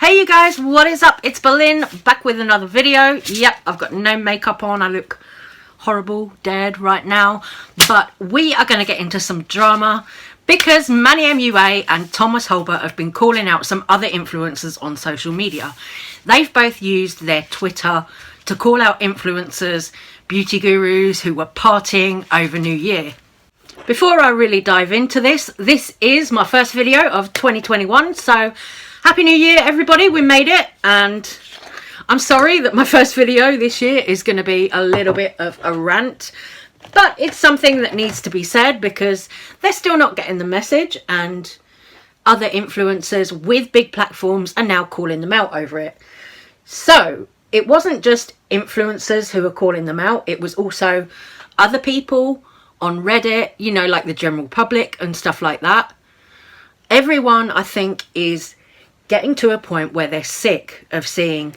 Hey you guys, what is up? It's Berlin, back with another video. Yep, I've got no makeup on. I look horrible, dead right now. But we are going to get into some drama because Manny Mua and Thomas Halbert have been calling out some other influencers on social media. They've both used their Twitter to call out influencers, beauty gurus who were partying over New Year. Before I really dive into this is my first video of 2021, so Happy New Year everybody, we made it, and I'm sorry that my first video this year is going to be a little bit of a rant, but it's something that needs to be said because they're still not getting the message, and other influencers with big platforms are now calling them out over it. So it wasn't just influencers who were calling them out, it was also other people on Reddit, you know, like the general public and stuff like that. Everyone, I think, is getting to a point where they're sick of seeing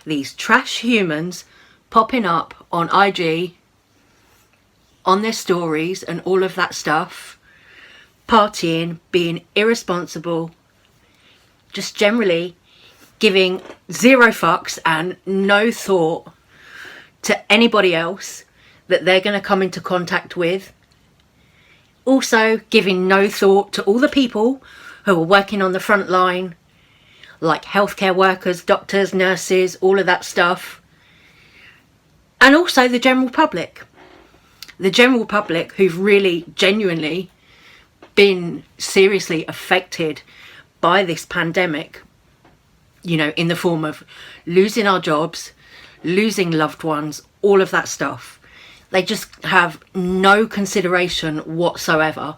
these trash humans popping up on IG, on their stories and all of that stuff, partying, being irresponsible, just generally giving zero fucks and no thought to anybody else that they're going to come into contact with. Also giving no thought to all the people who are working on the front line, like healthcare workers, doctors, nurses, all of that stuff. And also the general public. The general public who've really genuinely been seriously affected by this pandemic, you know, in the form of losing our jobs, losing loved ones, all of that stuff. They just have no consideration whatsoever.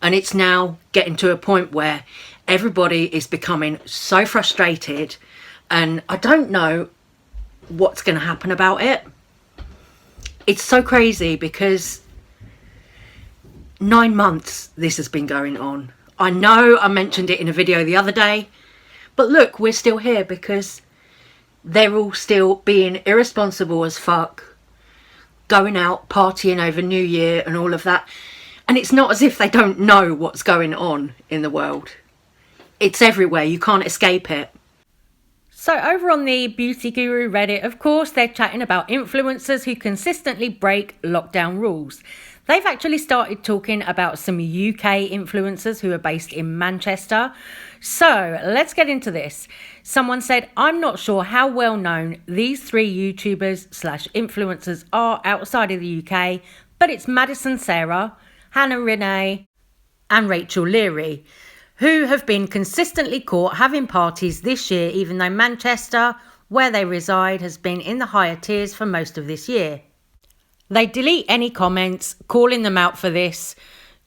And it's now getting to a point where everybody is becoming so frustrated, and I don't know what's going to happen about it. It's so crazy because 9 months this has been going on. I know I mentioned it in a video the other day, but look, we're still here because they're all still being irresponsible as fuck, going out partying over New Year and all of that. And it's not as if they don't know what's going on in the world. It's everywhere, you can't escape it. So over on the Beauty Guru Reddit, of course, they're chatting about influencers who consistently break lockdown rules. They've actually started talking about some UK influencers who are based in Manchester. So let's get into this. Someone said, I'm not sure how well known these three YouTubers/influencers are outside of the UK, but it's Madison Sarah, Hannah Renee and Rachel Leary, who have been consistently caught having parties this year, even though Manchester, where they reside, has been in the higher tiers for most of this year. They delete any comments calling them out for this.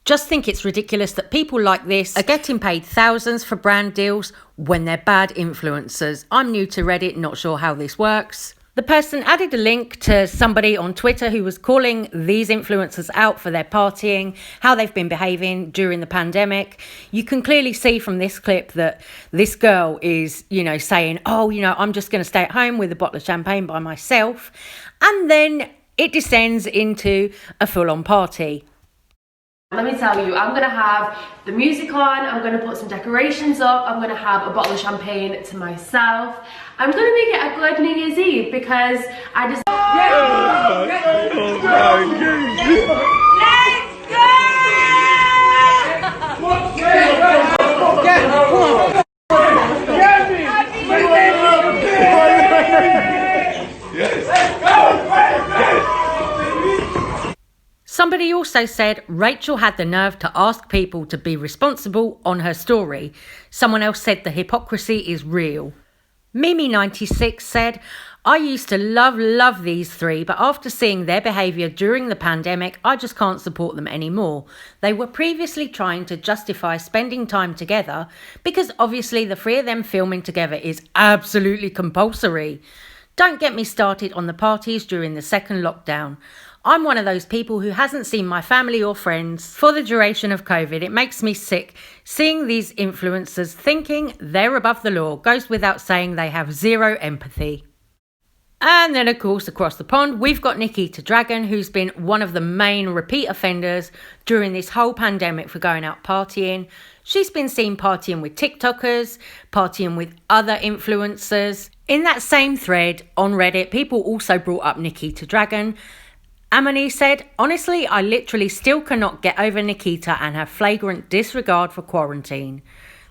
Just think it's ridiculous that people like this are getting paid thousands for brand deals when they're bad influencers. I'm new to Reddit, not sure how this works. The person added a link to somebody on Twitter who was calling these influencers out for their partying, how they've been behaving during the pandemic. You can clearly see from this clip that this girl is, you know, saying, oh, you know, I'm just going to stay at home with a bottle of champagne by myself. And then it descends into a full-on party. Let me tell you, I'm going to have the music on, I'm going to put some decorations up, I'm going to have a bottle of champagne to myself. I'm going to make it a good New Year's Eve because I just... Somebody also said Rachel had the nerve to ask people to be responsible on her story. Someone else said the hypocrisy is real. Mimi96 said, I used to love these three, but after seeing their behaviour during the pandemic, I just can't support them anymore. They were previously trying to justify spending time together because obviously the three of them filming together is absolutely compulsory. Don't get me started on the parties during the second lockdown. I'm one of those people who hasn't seen my family or friends for the duration of COVID. It makes me sick seeing these influencers thinking they're above the law. Goes without saying they have zero empathy. And then, of course, across the pond, we've got Nikita Dragon, who's been one of the main repeat offenders during this whole pandemic for going out partying. She's been seen partying with TikTokers, partying with other influencers. In that same thread on Reddit, people also brought up Nikita Dragon. Amani said, honestly, I literally still cannot get over Nikita and her flagrant disregard for quarantine.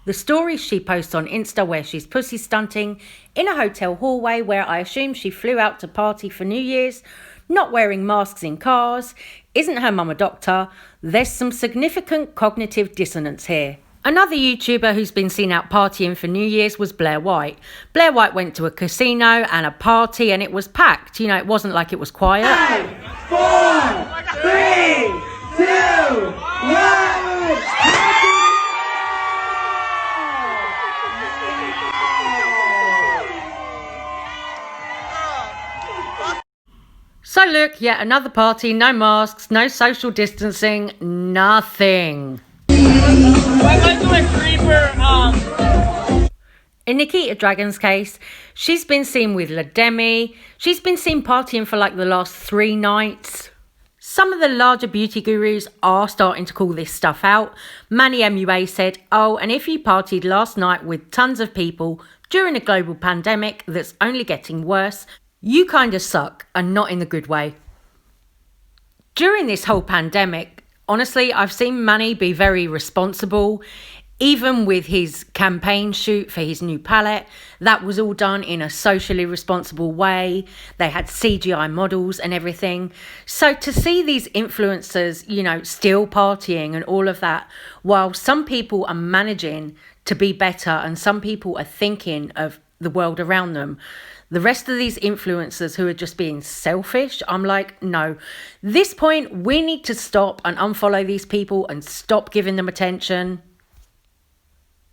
The stories she posts on Insta where she's pussy stunting in a hotel hallway where I assume she flew out to party for New Year's, not wearing masks in cars, isn't her mum a doctor? There's some significant cognitive dissonance here. Another YouTuber who's been seen out partying for New Year's was Blair White. Blair White went to a casino and a party and it was packed. You know, it wasn't like it was quiet. 5, 4, 3, 2, 1. So look, yet another party, no masks, no social distancing, nothing. In Nikita Dragon's case, she's been seen with Lademi. She's been seen partying for like the last 3 nights. Some of the larger beauty gurus are starting to call this stuff out. Manny Mua said, oh, and if you partied last night with tons of people during a global pandemic that's only getting worse, you kind of suck, and not in the good way. During this whole pandemic, honestly, I've seen Manny be very responsible. Even with his campaign shoot for his new palette, that was all done in a socially responsible way. They had CGI models and everything. So to see these influencers, you know, still partying and all of that, while some people are managing to be better and some people are thinking of the world around them, the rest of these influencers who are just being selfish, I'm like, no. This point, we need to stop and unfollow these people and stop giving them attention.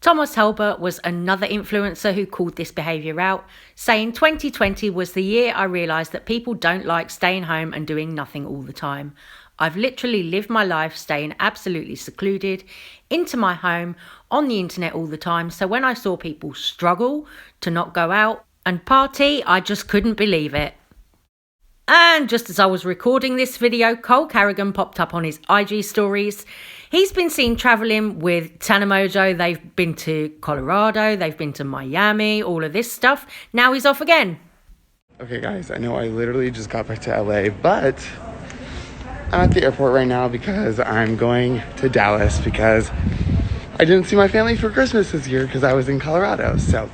Thomas Halbert was another influencer who called this behaviour out, saying 2020 was the year I realised that people don't like staying home and doing nothing all the time. I've literally lived my life staying absolutely secluded into my home on the internet all the time. So when I saw people struggle to not go out and party, I just couldn't believe it. And just as I was recording this video, Cole Carrigan popped up on his IG stories. He's been seen travelling with Tana Mojo. They've been to Colorado, they've been to Miami, all of this stuff. Now he's off again. Okay guys, I know I literally just got back to LA, but I'm at the airport right now because I'm going to Dallas because I didn't see my family for Christmas this year because I was in Colorado. So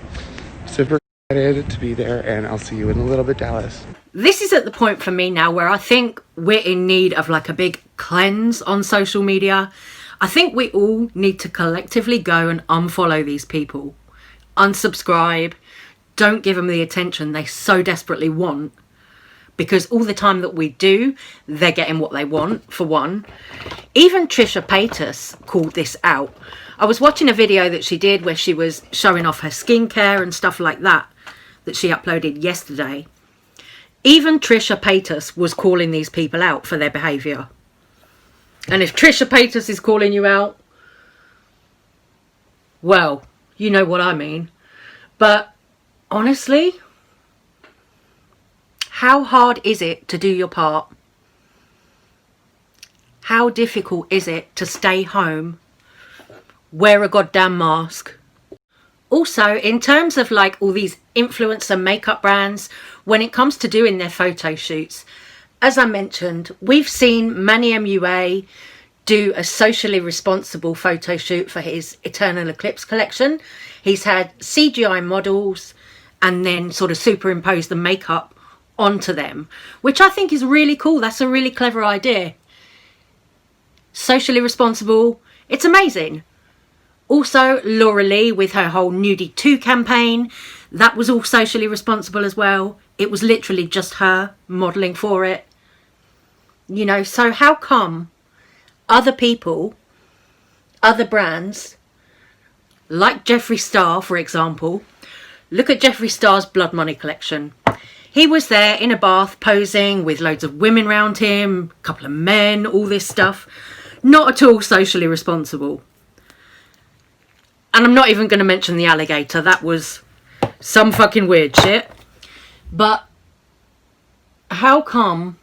super excited to be there, and I'll see you in a little bit, Dallas. This is at the point for me now where I think we're in need of like a big cleanse on social media. I think we all need to collectively go and unfollow these people, unsubscribe, don't give them the attention they so desperately want, because all the time that we do, they're getting what they want, for one. Even Trisha Paytas called this out. I was watching a video that she did where she was showing off her skincare and stuff like that she uploaded yesterday. Even Trisha Paytas was calling these people out for their behaviour. And if Trisha Paytas is calling you out, well, you know what I mean. But honestly, how hard is it to do your part? How difficult is it to stay home, wear a goddamn mask? Also, in terms of like all these influencer makeup brands, when it comes to doing their photo shoots, as I mentioned, we've seen Manny Mua do a socially responsible photo shoot for his Eternal Eclipse collection. He's had CGI models and then sort of superimpose the makeup onto them, which I think is really cool. That's a really clever idea. Socially responsible. It's amazing. Also, Laura Lee with her whole Nudie 2 campaign, that was all socially responsible as well. It was literally just her modelling for it. You know, so how come other people, other brands, like Jeffree Star, for example, look at Jeffree Star's Blood Money collection. He was there in a bath posing with loads of women around him, a couple of men, all this stuff. Not at all socially responsible. And I'm not even going to mention the alligator. That was some fucking weird shit. But how come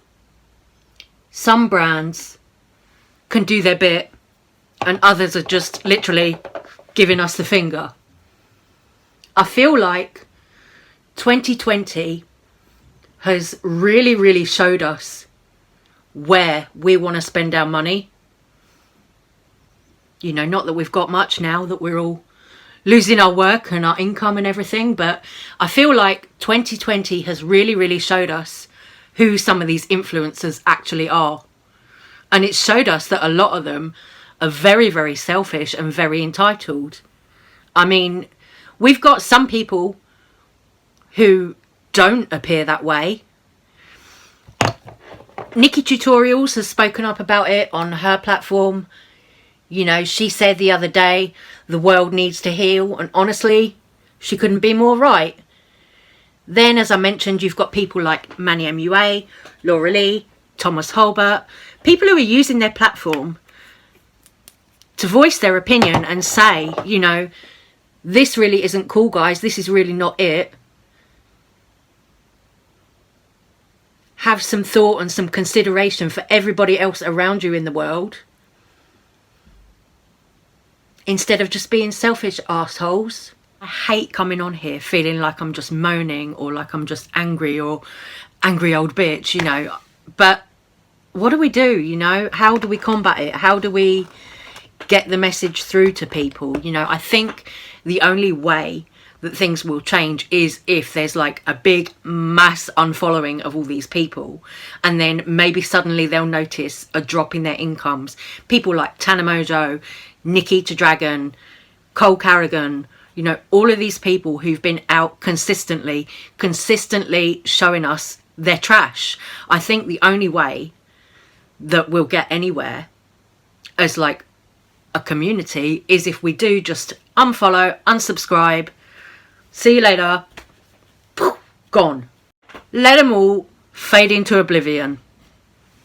some brands can do their bit and others are just literally giving us the finger. I feel like 2020 has really showed us where we want to spend our money. You know, not that we've got much now, that we're all losing our work and our income and everything, but I feel like 2020 has really showed us who some of these influencers actually are. And it showed us that a lot of them are very selfish and very entitled. I mean, we've got some people who don't appear that way. Nikki Tutorials has spoken up about it on her platform. You know, she said the other day, the world needs to heal. And honestly, she couldn't be more right. Then, as I mentioned, you've got people like Manny Mua, Laura Lee, Thomas Halbert. People who are using their platform to voice their opinion and say, you know, this really isn't cool, guys. This is really not it. Have some thought and some consideration for everybody else around you in the world. Instead of just being selfish assholes. I hate coming on here feeling like I'm just moaning or like I'm just angry or angry old bitch, you know. But what do we do, you know? How do we combat it? How do we get the message through to people? You know, I think the only way that things will change is if there's like a big mass unfollowing of all these people, and then maybe suddenly they'll notice a drop in their incomes. People like Tana Mojo, Nikki to Dragon, Cole Carrigan, you know, all of these people who've been out consistently showing us their trash. I think the only way that we'll get anywhere as like a community is if we do just unfollow, unsubscribe, see you later, gone. Let them all fade into oblivion.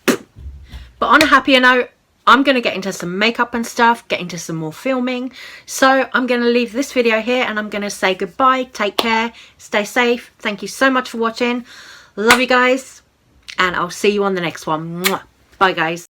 But on a happier note, I'm going to get into some makeup and stuff, get into some more filming. So I'm going to leave this video here and I'm going to say goodbye. Take care. Stay safe. Thank you so much for watching. Love you guys. And I'll see you on the next one. Mwah. Bye guys.